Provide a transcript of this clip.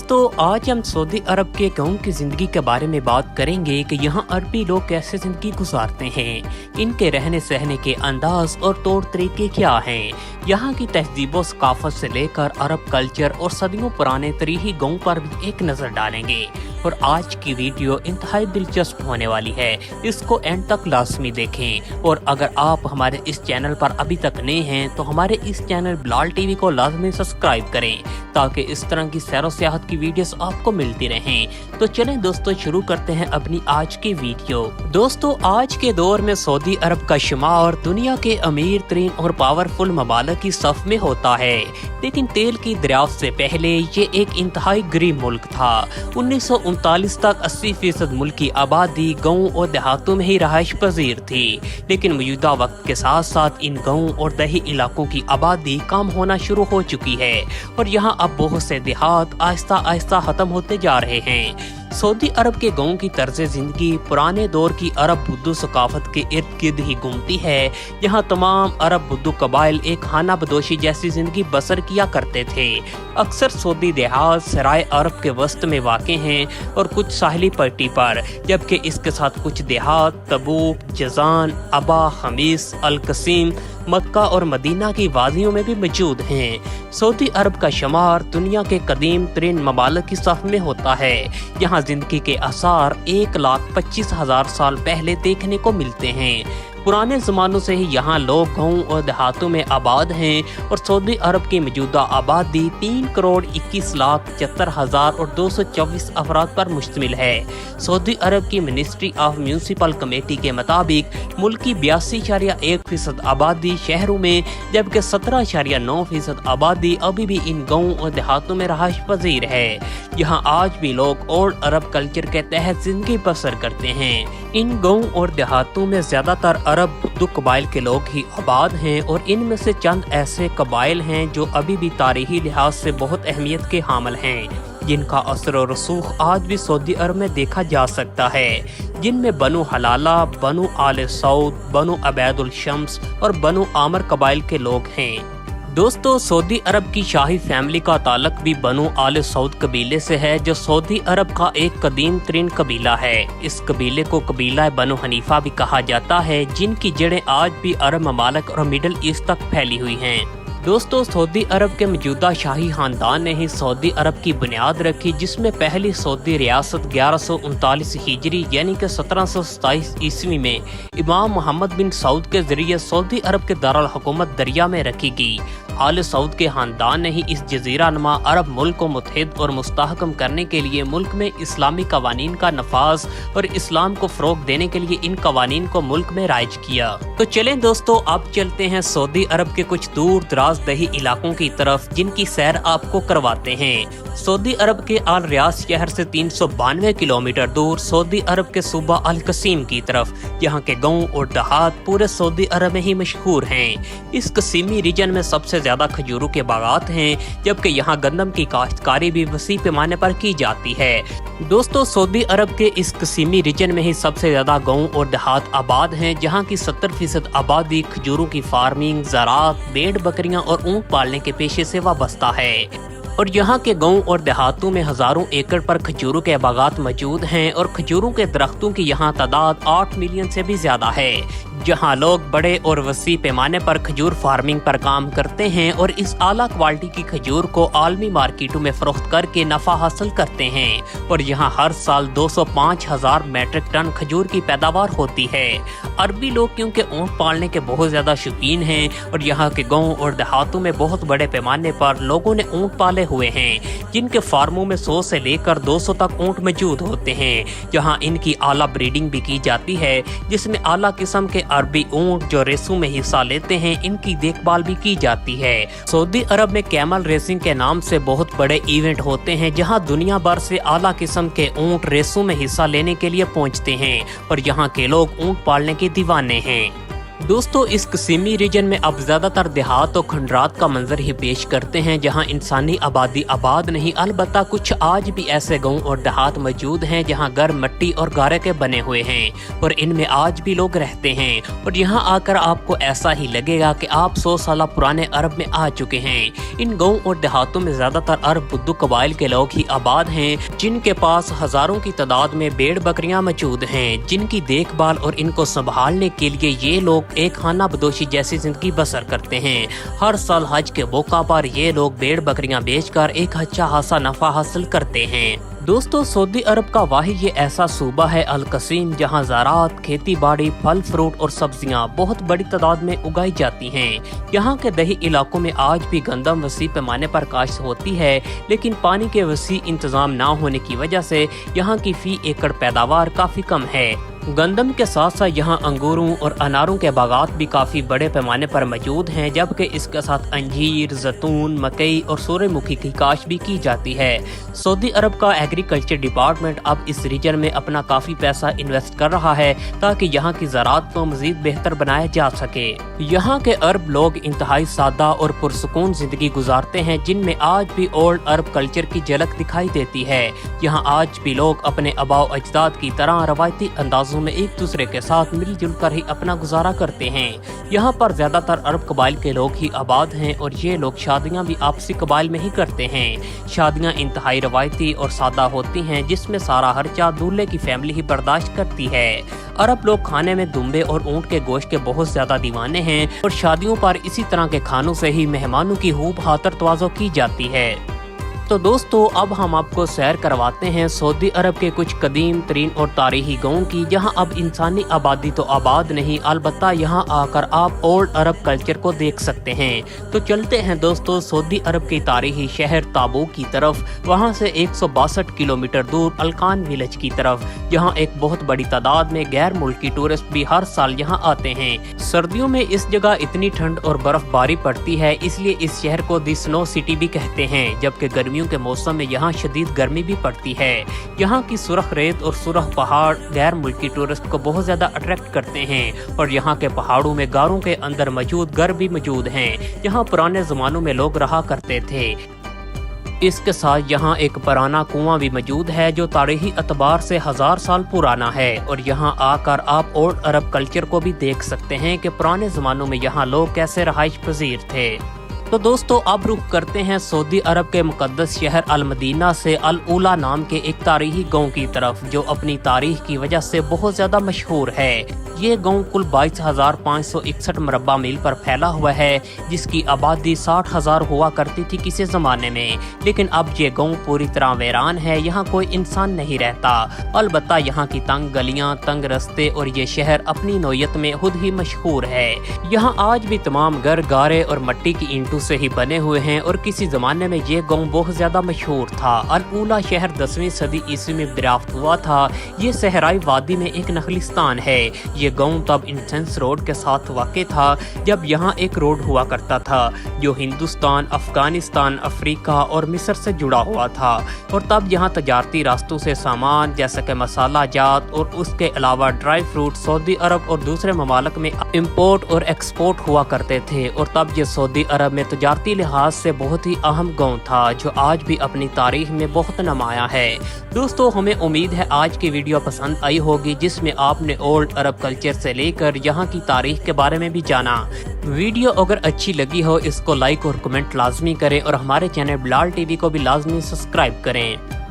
दोस्तों आज हम सऊदी अरब के गाँव की जिंदगी के बारे में बात करेंगे कि यहाँ अरबी लोग कैसे जिंदगी गुजारते हैं, इनके रहने सहने के अंदाज और तौर तरीके क्या हैं। यहाँ की तहजीब व सकाफत से लेकर अरब कल्चर और सदियों पुराने तरीही गाँव पर भी एक नजर डालेंगे। और आज की वीडियो इंतहाई दिलचस्प होने वाली है, इसको एंड तक लाजमी देखें। और अगर आप हमारे इस चैनल पर अभी तक नए हैं तो हमारे इस चैनल बिलाल टीवी को लाजमी सब्सक्राइब करें ताकि इस तरह की सैर सियाहत की वीडियोस आपको मिलती रहें। तो चलें दोस्तों शुरू करते हैं अपनी आज की वीडियो। दोस्तों आज के दौर में सऊदी अरब का शुमार दुनिया के अमीर तरीन और पावरफुल ममालिक की सफ में होता है, लेकिन तेल की दरियाफ्त से पहले ये एक इंतहाई गरीब मुल्क था। 1939 तक 80% मुल्क की आबादी गाँव और देहातों में ही रहायश पजीर थी, लेकिन मौजूदा वक्त के साथ साथ इन गाँव और दही इलाकों की आबादी कम होना शुरू हो चुकी है और यहाँ अब बहुत से देहात आहिस्ता आहिस्ता खत्म होते जा रहे हैं। सऊदी अरब के गाँव की तर्ज जिंदगी पुराने दौर की अरब बुद्दू सकाफत के इर्द गिर्द ही घूमती है। यहाँ तमाम अरब बुद्दू कबाइल एक खाना बदोशी जैसी जिंदगी बसर किया करते थे। अक्सर सऊदी देहात सराय अरब के वस्त में वाक़े हैं और कुछ साहली पट्टी पर, जबकि इसके साथ कुछ देहात तबूक, जजान, अबा, खमीस, अल कसीम, मक्का और मदीना की वादियों में भी मौजूद हैं। सऊदी अरब का शुमार दुनिया के कदीम तरीन ममालिक की सफ में होता है। यहाँ जिंदगी के आसार 1,25,000 साल पहले देखने को मिलते हैं। पुराने ज़मानों से ही यहाँ लोग गाँव और देहातों में आबाद हैं और सऊदी अरब की मौजूदा आबादी 3,21,74,224 अफराद पर मुश्तमिल है। सऊदी अरब की मिनिस्ट्री ऑफ म्यूनसिपल कमेटी के मुताबिक मुल्क की 82.1% आबादी शहरों में, जबकि 17.9% आबादी अभी भी इन गाँव और देहातों में रहायश पजीर है। यहाँ आज भी लोग ओल्ड अरब कल्चर के तहत जिंदगी बसर करते हैं। इन गाँव और देहातों में ज्यादातर अरब बुद्दू कबाइल के लोग ही आबाद हैं और इनमें से चंद ऐसे कबाइल हैं जो अभी भी तारीखी लिहाज से बहुत अहमियत के हामिल हैं, जिनका असर और रसूख आज भी सऊदी अरब में देखा जा सकता है, जिनमें बनु हलाला, बनु आले सऊद, बनु अबैदुल शम्स और बनु आमर कबाइल के लोग हैं। दोस्तों सऊदी अरब की शाही फैमिली का ताल्लुक भी बनु आले सऊद कबीले से है, जो सऊदी अरब का एक कदीम तरीन कबीला है। इस कबीले को कबीला बनु हनीफा भी कहा जाता है, जिनकी जड़ें आज भी अरब ममालिक और मिडल ईस्ट तक फैली हुई हैं। दोस्तों सऊदी अरब के मौजूदा शाही खानदान ने ही सऊदी अरब की बुनियाद रखी, जिसमें पहली सऊदी रियासत 1139 हिजरी यानी कि 1727 ईस्वी में इमाम मोहम्मद बिन सऊद के जरिए सऊदी अरब के दारुल हुकूमत दरिया में रखी गई। आले सऊद के खानदान ने ही इस जजीरा नुमा अरब मुल्क को मुत्तहिद और मुस्तहकम करने के लिए मुल्क में इस्लामी कवानीन का नफाज और इस्लाम को फरोग देने के लिए इन कवानीन को मुल्क में राइज किया। तो चलें दोस्तों अब चलते हैं सऊदी अरब के कुछ दूर दराज दही इलाकों की तरफ, जिनकी सैर आपको करवाते हैं। सऊदी अरब के अल रियाद शहर से 392 किलोमीटर दूर सऊदी अरब के सूबा अल कसीम की तरफ यहाँ के गाँव और देहात पूरे सऊदी अरब में ही मशहूर हैं। इस कसीमी रीजन में सबसे ज्यादा खजूरों के बागात हैं, जबकि यहाँ गंदम की काश्तकारी भी वसी पैमाने पर की जाती है। दोस्तों सऊदी अरब के इस कसीमी रीजन में ही सबसे ज्यादा गाँव और देहात आबाद हैं, जहाँ की 70% आबादी खजूरों की फार्मिंग, ज़राअत, भेड़ बकरियां और ऊँट पालने के पेशे से वाबस्ता है। और यहाँ के गाँव और देहातों में हजारों एकड़ पर खजूरों के बागात मौजूद हैं और खजूरों के दरख्तों की यहाँ तादाद 8 मिलियन से भी ज्यादा है, जहाँ लोग बड़े और वसी पैमाने पर खजूर फार्मिंग पर काम करते हैं और इस आला क्वालिटी की खजूर को आलमी मार्केटों में फरोख्त करके नफा हासिल करते हैं। और यहाँ हर साल 205,000 मैट्रिक टन खजूर की पैदावार होती है। अरबी लोग क्योंकि ऊँट पालने के बहुत ज्यादा शौकीन हैं और यहाँ के गाँव और देहातों में बहुत बड़े पैमाने पर लोगों ने ऊँट पाले हुए हैं, जिनके फार्मों में 100 से लेकर 200 तक ऊँट मौजूद होते हैं। जहाँ इनकी आला ब्रीडिंग भी की जाती है, जिसमें आला किस्म के अरबी ऊँट जो रेसों में हिस्सा लेते हैं, इनकी देखभाल भी की जाती है। सऊदी अरब में कैमल रेसिंग के नाम से बहुत बड़े इवेंट होते हैं, जहां दुनिया भर से आला किस्म के ऊँट रेसों में हिस्सा लेने के लिए पहुंचते हैं और यहां के लोग ऊँट पालने के दीवाने हैं। दोस्तों इस कसीमी रीजन में अब ज्यादातर देहात और खंडरात का मंजर ही पेश करते हैं जहां इंसानी आबादी आबाद नहीं, अलबत्ता कुछ आज भी ऐसे गांव और देहात मौजूद हैं जहां घर मिट्टी और गारे के बने हुए हैं और इनमें आज भी लोग रहते हैं और यहां आकर आपको ऐसा ही लगेगा कि आप 100 साल पुराने अरब में आ चुके हैं। इन गाँव और देहातों में ज्यादातर अरब बुद्दू कबाइल के लोग ही आबाद हैं जिनके पास हजारों की तादाद में भेड़ बकरियां मौजूद हैं जिनकी देखभाल और इनको संभालने के लिए ये लोग एक खाना बदोशी जैसी जिंदगी बसर करते हैं। हर साल हज के मौका पर ये लोग भेड़ बकरियां बेचकर एक अच्छा खासा नफा हासिल करते हैं। दोस्तों सऊदी अरब का वाहिद ये ऐसा सूबा है अल कसीम जहाँ ज़राअत, खेती बाड़ी, फल फ्रूट और सब्जियाँ बहुत बड़ी तादाद में उगाई जाती हैं। यहाँ के दही इलाकों में आज भी गंदम वसी पैमाने पर काश्त होती है, लेकिन पानी के वसी इंतजाम न होने की वजह से यहाँ की फी एकड़ पैदावार काफी कम है। गंदम के साथ साथ यहाँ अंगूरों और अनारों के बागात भी काफी बड़े पैमाने पर मौजूद हैं, जबकि इसके साथ अंजीर, जैतून, मकई और सूरजमुखी की काश्त भी की जाती है। सऊदी अरब का एग्रीकल्चर डिपार्टमेंट अब इस रीजन में अपना काफी पैसा इन्वेस्ट कर रहा है ताकि यहाँ की ज़राअत को मजीद बेहतर बनाया जा सके। यहाँ के अरब लोग इंतहाई सादा और पुरसुकून जिंदगी गुजारते हैं जिनमें आज भी ओल्ड अरब कल्चर की झलक दिखाई देती है। यहाँ आज भी लोग अपने आबाओ अजदाद की तरह रवायती अंदाजों में एक दूसरे के साथ मिलजुल कर ही अपना गुजारा करते हैं। यहाँ पर ज्यादातर अरब कबाइल के लोग ही आबाद हैं और ये लोग शादियाँ भी आपसी कबाइल में ही करते हैं। शादियाँ इंतहाई रवायती और सादा होती हैं जिसमें सारा खर्चा दूल्हे की फैमिली ही बर्दाश्त करती है। अरब लोग खाने में दुम्बे और ऊंट के गोश्त के बहुत ज्यादा दीवाने हैं और शादियों पर इसी तरह के खानों से ही मेहमानों की खूब खातर तवाज़ो की जाती है। तो दोस्तों अब हम आपको सैर करवाते हैं सऊदी अरब के कुछ कदीम तरीन और तारीखी गाँव की जहां अब इंसानी आबादी तो आबाद नहीं, अलबत्ता यहां आकर आप ओल्ड अरब कल्चर को देख सकते हैं। तो चलते हैं दोस्तों सऊदी अरब के तारीखी शहर ताबूक की तरफ, वहां से 162 किलोमीटर दूर अलकान विलेज की तरफ, जहां एक बहुत बड़ी तादाद में गैर मुल्की टूरिस्ट भी हर साल यहां आते हैं। सर्दियों में इस जगह इतनी ठंड और बर्फबारी पड़ती है इसलिए इस शहर को दी स्नो सिटी भी कहते हैं, जबकि गर्मी के मौसम में यहाँ शदीद गर्मी भी पड़ती है। यहाँ की सुरख रेत और सुरख पहाड़ गैर मुल्की टूरिस्ट को बहुत ज्यादा अट्रैक्ट करते हैं और यहाँ के पहाड़ों में गारों के अंदर मौजूद घर भी मौजूद हैं। यहाँ पुराने जमानों में लोग रहा करते थे। इसके साथ यहाँ एक पुराना कुआं भी मौजूद है जो तारीखी एतबार से 1000 साल पुराना है और यहाँ आकर आप ओल्ड अरब कल्चर को भी देख सकते हैं कि पुराने जमानों में यहाँ लोग कैसे रहाइश पजीर थे। तो दोस्तों अब रुख करते हैं सऊदी अरब के मुकद्दस शहर अल मदीना से अल ऊला नाम के एक तारीखी गांव की तरफ जो अपनी तारीख की वजह से बहुत ज्यादा मशहूर है। ये गांव कुल 22,561 मुरब्बा मील पर फैला हुआ है जिसकी आबादी 60,000 हुआ करती थी किसी जमाने में, लेकिन अब ये गांव पूरी तरह वीरान है। यहाँ कोई इंसान नहीं रहता, अलबत्ता यहाँ की तंग गलियाँ, तंग रास्ते और ये शहर अपनी नौयत में खुद ही मशहूर है। यहाँ आज भी तमाम घर गारे और मिट्टी की ईंटों से ही बने हुए हैं और किसी जमाने में ये गांव बहुत ज्यादा मशहूर था। अल ऊला शहर 10वीं सदी ईस्वी में दरियाफ्त हुआ था। ये सहराई वादी में एक नखलिस्तान है। ये गांव तब इंसेंस रोड के साथ वाक़ था जब यहाँ एक रोड हुआ करता था जो हिंदुस्तान, अफगानिस्तान, अफ्रीका और मिस्र से जुड़ा हुआ था और तब यहाँ तजारती रास्तों से सामान जैसे कि मसाला जात और उसके अलावा ड्राई फ्रूट सऊदी अरब और दूसरे ममालिक में इम्पोर्ट और एक्सपोर्ट हुआ करते थे और तब ये सऊदी अरब में तजारती लिहाज से बहुत ही अहम गांव था जो आज भी अपनी तारीख में बहुत नुमाया है। दोस्तों हमें उम्मीद है आज की वीडियो पसंद आई होगी जिसमें आपने ओल्ड अरब कल्चर से लेकर यहाँ की तारीख के बारे में भी जाना। वीडियो अगर अच्छी लगी हो इसको लाइक और कमेंट लाजमी करें और हमारे चैनल बिलाल टीवी को भी लाजमी सब्सक्राइब करें।